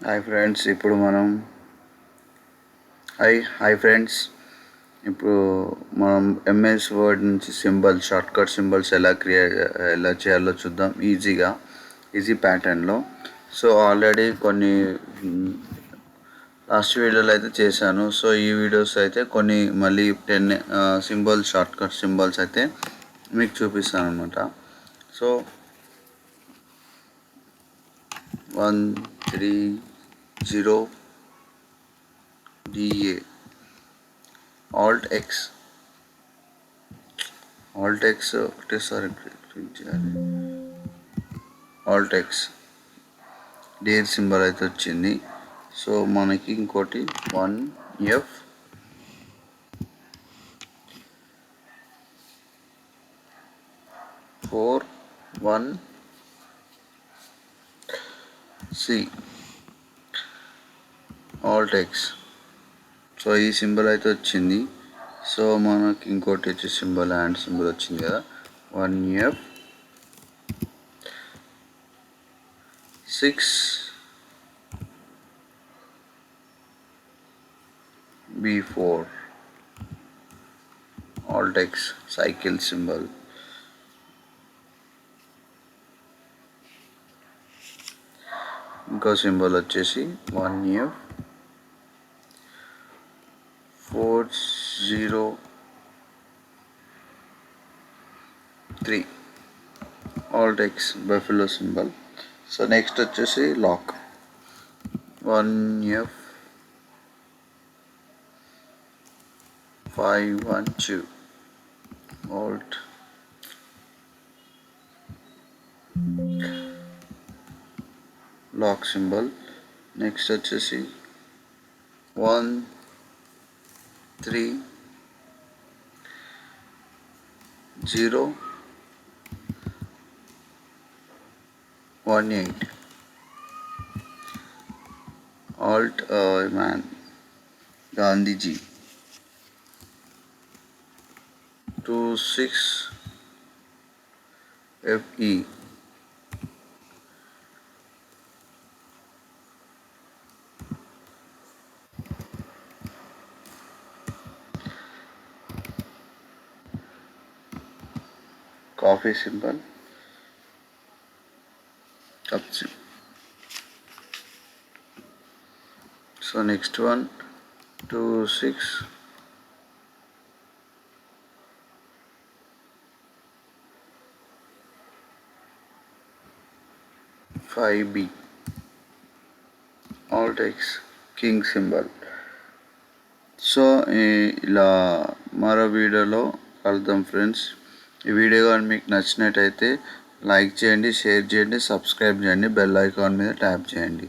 Hi friends ఇప్పుడు మనం hi friends ఇప్పుడు మనం ఎంఎస్ వర్డ్ నుంచి షార్ట్కట్ సింబల్స్ ఎలా చేయాలో చూద్దాం ఈజీ ప్యాటర్న్లో. సో ఆల్రెడీ కొన్ని లాస్ట్ వీడియోలో అయితే చేశాను. సో ఈ వీడియోస్ అయితే కొన్ని మళ్ళీ 10 షార్ట్కట్ సింబల్స్ అయితే మీకు చూపిస్తాను అనమాట. సో 130 DA Alt X ఒకటేసారి క్లిక్ చేయాలి. Alt X డేర్ సింబల్ అయితే వచ్చింది. సో మనకి ఇంకోటి 1F 41C Alt X. So ఈ సింబల్ అయితే వచ్చింది. సో మనకి ఇంకోటి వచ్చే సింబల్ హ్యాండ్ సింబల్ వచ్చింది కదా, 1F 6B4 Alt X cycle symbol. ఇంకో సింబల్ వచ్చేసి 1F 403 Alt X buffalo symbol. So next వచ్చేసి lock 1F 512 Alt lock symbol. Next వచ్చేసి 13018 Alt Gandhiji 26FE coffee symbol, cup symbol. So next 125B Alt X king symbol. So ఇలా మరో వీడియోలో కలుద్దాం friends. ఈ video కానీ మీకు నచ్చినట్టయితే లైక్ చేయండి, షేర్ చేయండి, సబ్స్క్రైబ్ చేయండి, బెల్ ఐకాన్ మీద ట్యాప్ చేయండి.